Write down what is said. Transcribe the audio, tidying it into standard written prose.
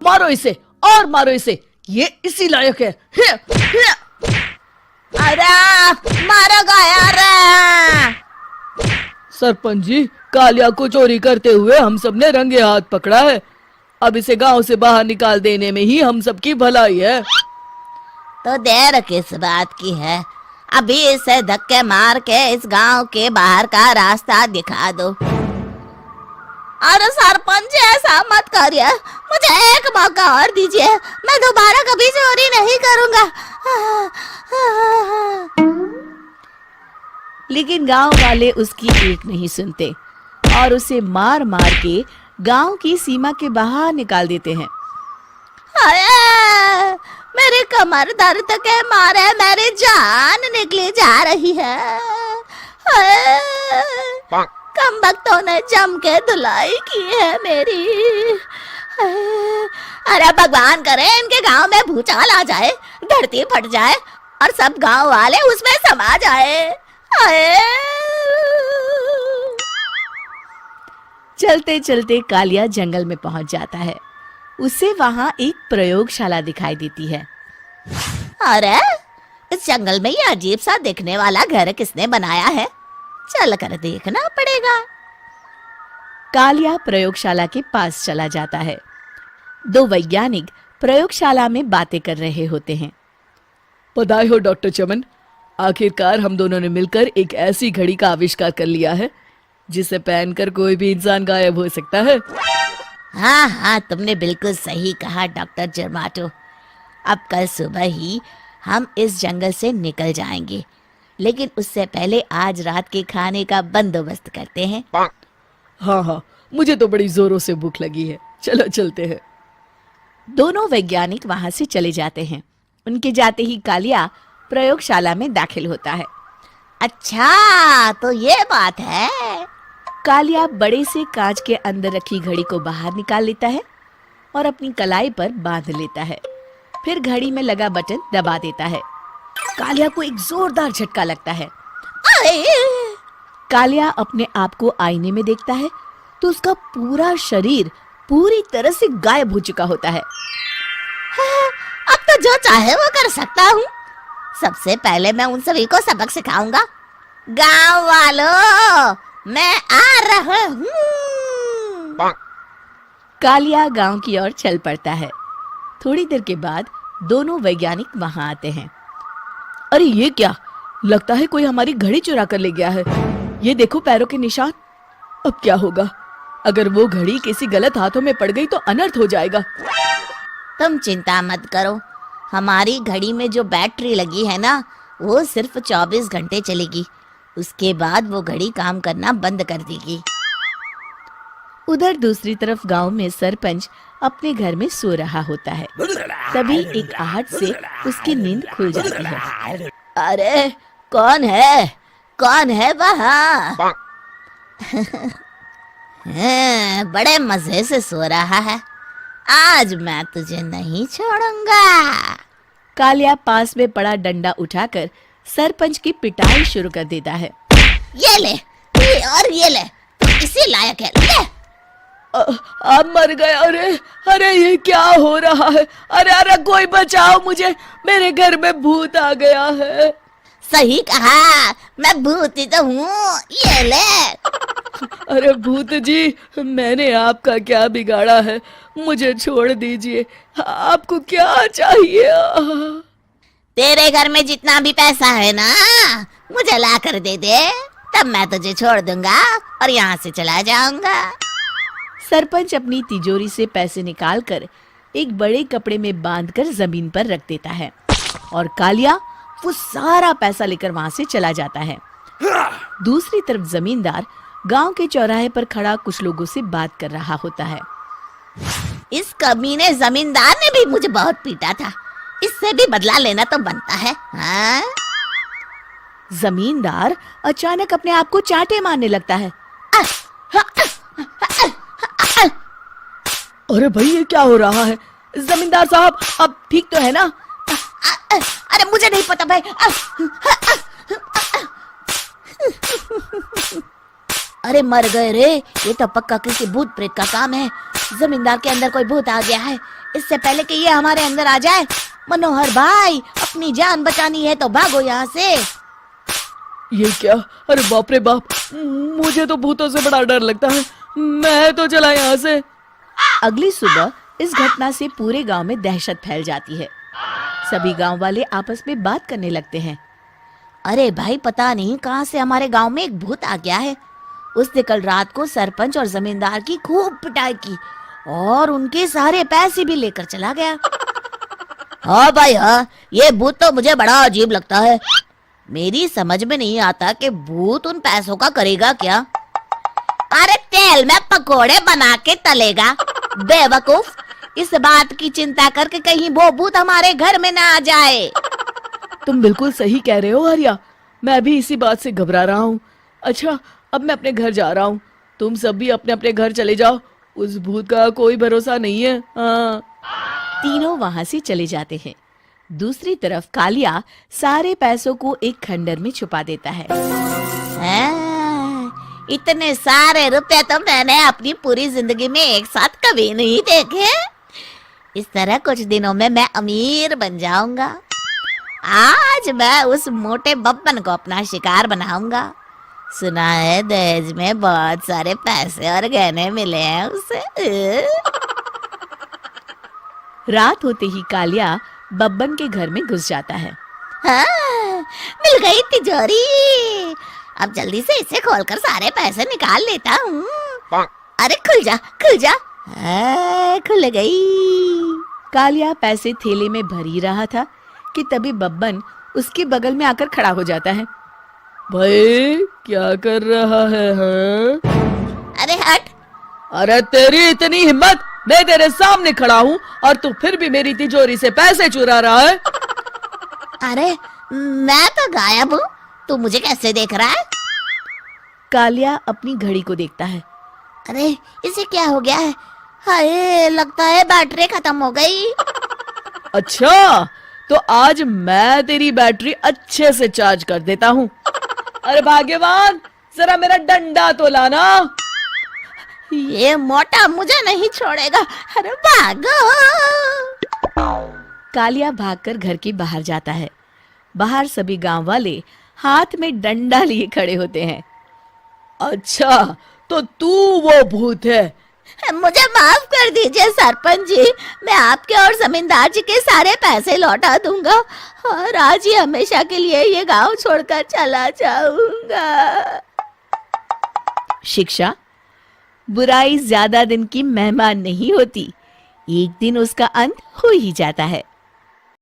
मारो इसे और मारो इसे, ये इसी लायक है। अरे मारो यार। सरपंच जी, कालिया को चोरी करते हुए हम सब ने रंगे हाथ पकड़ा है। अब इसे गांव से बाहर निकाल देने में ही हम सबकी भलाई है। तो देर किस बात की है, अभी इसे धक्के मार के इस गांव के बाहर का रास्ता दिखा दो। अरे सरपंच ऐसा मत करिए, मुझे एक मौका और दीजिए, मैं दोबारा कभी चोरी नहीं करूंगा। लेकिन गांव वाले उसकी एक नहीं सुनते और उसे मार मार के गांव की सीमा के बाहर निकाल देते हैं। अरे मेरी कमर दर्द के मारे मेरी जान निकली जा रही है। कमबख्तों ने जम के धुलाई की है मेरी। अरे भगवान करे इनके गांव में भूचाल आ जाए, धरती फट जाए और सब गांव वाले उसमें समा जाए। चलते चलते कालिया जंगल में पहुंच जाता है। उसे वहां एक प्रयोगशाला दिखाई देती है। अरे इस जंगल में ये अजीब सा दिखने वाला घर किसने बनाया है, चल कर देखना पड़ेगा। कालिया प्रयोगशाला के पास चला जाता है। दो वैज्ञानिक प्रयोगशाला में बातें कर रहे होते हैं। बधाई हो डॉक्टर चमन, आखिरकार हम दोनों ने मिलकर एक ऐसी घड़ी का आविष्कार कर लिया है जिसे पहनकर कोई भी इंसान गायब हो सकता है। हाँ हाँ, तुमने बिल्कुल सही कहा डॉक्टर जर्माटो। अब कल सुबह ही हम इस जंगल से निकल जाएंगे, लेकिन उससे पहले आज रात के खाने का बंदोबस्त करते हैं। हाँ हाँ, मुझे तो बड़ी जोरों से भूख लगी है, चलो चलते हैं। दोनों वैज्ञानिक वहां से चले जाते हैं। उनके जाते ही कालिया प्रयोगशाला में दाखिल होता है। अच्छा तो ये बात है। कालिया बड़े से कांच के अंदर रखी घड़ी को बाहर निकाल लेता है और अपनी कलाई पर बांध लेता है। फिर घड़ी में लगा बटन दबा देता है। कालिया को एक जोरदार झटका लगता है। कालिया अपने आप को आईने में देखता है तो उसका पूरा शरीर पूरी तरह से गायब हो चुका होता है। अब तो जो चाहे वो कर सकता हूँ। सबसे पहले मैं उन सभी को सबक सिखाऊंगा। गांव वालों, मैं आ रहा हूँ। कालिया गांव की ओर चल पड़ता है। थोड़ी देर के बाद दोनों वैज्ञानिक वहां आते हैं। अरे ये क्या, लगता है कोई हमारी घड़ी चुरा कर ले गया है। ये देखो पैरों के निशान। अब क्या होगा, अगर वो घड़ी किसी गलत हाथों में पड़ गई तो अनर्थ हो जाएगा। तुम चिंता मत करो, हमारी घड़ी में जो बैटरी लगी है ना, वो सिर्फ 24 घंटे चलेगी। उसके बाद वो घड़ी काम करना बंद कर देगी। उधर दूसरी तरफ गांव में सरपंच अपने घर में सो रहा होता है। तभी एक आहट से उसकी नींद खुल जाती है। अरे कौन है, कौन है वहाँ? बड़े मजे से सो रहा है, आज मैं तुझे नहीं छोड़ूंगा। कालिया पास में पड़ा डंडा उठाकर सरपंच की पिटाई शुरू कर देता है। ये ले, ये ले, तू इसी लायक है, ले। आप मर गए। अरे अरे ये क्या हो रहा है? अरे अरे कोई बचाओ मुझे, मेरे घर में भूत आ गया है। सही कहा, मैं भूत ही तो हूँ, ये ले। अरे भूत जी, मैंने आपका क्या बिगाड़ा है, मुझे छोड़ दीजिए। आपको क्या चाहिए? तेरे घर में जितना भी पैसा है ना, मुझे ला कर दे दे, तब मैं तुझे छोड़ दूंगा और यहाँ से चला जाऊंगा। सरपंच अपनी तिजोरी से पैसे निकालकर एक बड़े कपड़े में बांधकर जमीन पर रख देता है और कालिया वो सारा पैसा लेकर वहां से चला जाता है। दूसरी तरफ जमींदार गांव के चौराहे पर खड़ा कुछ लोगों से बात कर रहा होता है। इस कमीने जमींदार ने भी मुझे बहुत पीटा था, इससे भी बदला लेना तो बनता है। हाँ? जमींदार अचानक अपने आप को चांटे मारने लगता है। अरे भाई ये क्या हो रहा है? जमींदार साहब अब ठीक तो है ना? अरे मुझे नहीं पता भाई। अरे मर गए रे, ये तो पक्का किसी भूत प्रेत का काम है। जमींदार के अंदर कोई भूत आ गया है। इससे पहले कि ये हमारे अंदर आ जाए, मनोहर भाई अपनी जान बचानी है तो भागो यहाँ से। ये क्या? अरे बाप रे बाप, मुझे तो भूतों से बड़ा डर लगता है, मैं तो चला यहाँ से। अगली सुबह इस घटना से पूरे गांव में दहशत फैल जाती है। सभी गांव वाले आपस में बात करने लगते हैं। अरे भाई, पता नहीं कहाँ से हमारे गांव में एक भूत आ गया है। उसने कल रात को सरपंच और जमींदार की खूब पिटाई की और उनके सारे पैसे भी लेकर चला गया। हाँ भाई हाँ, ये भूत तो मुझे बड़ा अजीब लगता है। मेरी समझ में नहीं आता कि भूत उन पैसों का करेगा क्या। अरे तेल में पकोड़े बना के तलेगा बेवकूफ। इस बात की चिंता करके कहीं वो भूत हमारे घर में ना आ जाए। तुम बिल्कुल सही कह रहे हो आर्या, मैं भी इसी बात से घबरा रहा हूँ। अच्छा, अब मैं अपने घर जा रहा हूँ, तुम सब भी अपने अपने घर चले जाओ, उस भूत का कोई भरोसा नहीं है। हाँ। तीनों वहां से चले जाते हैं। दूसरी तरफ कालिया सारे पैसों को एक खंडर में छुपा देता है। इतने सारे रुपए तो मैंने अपनी पूरी जिंदगी में एक साथ कभी नहीं देखे। इस तरह कुछ दिनों में मैं अमीर बन जाऊंगा। आज मैं उस मोटे बब्बन को अपना शिकार बनाऊंगा। सुना है दहेज में बहुत सारे पैसे और गहने मिले हैं उसे। रात होते ही कालिया बब्बन के घर में घुस जाता है। हाँ, मिल गई तिजोरी। अब जल्दी से इसे खोलकर सारे पैसे निकाल लेता हूँ। अरे खुल जा खुल जा। खुल गई। कालिया पैसे थैले में भर ही रहा था कि तभी बब्बन उसके बगल में आकर खड़ा हो जाता है। भाई क्या कर रहा है? हाँ? अरे हट। अरे तेरी इतनी हिम्मत, मैं तेरे सामने खड़ा हूँ और तू फिर भी मेरी तिजोरी से पैसे चुरा रहा है। अरे मैं तो गायब हूँ, तू मुझे कैसे देख रहा है? कालिया अपनी घड़ी को देखता है। अरे इसे क्या हो गया है? हाय, लगता है बैटरी खत्म हो गई। अच्छा, तो आज मैं तेरी बैटरी अच्छे से चार्ज कर देता हूँ। अरे भाग्यवान, जरा मेरा डंडा तो लाना। ये मोटा मुझे नहीं छोड़ेगा। अरे भागो। कालिया भागकर घर के बाहर जाता है। बाहर सभी गांव वाले हाथ में डंडा लिए खड़े होते हैं। अच्छा, तो तू वो भूत है? मुझे माफ कर दीजिए सरपंच जी, मैं आपके और जमींदार जी के सारे पैसे लौटा दूंगा और आज ही हमेशा के लिए ये गांव छोड़कर चला जाऊंगा। शिक्षा: बुराई ज्यादा दिन की मेहमान नहीं होती, एक दिन उसका अंत हो ही जाता है।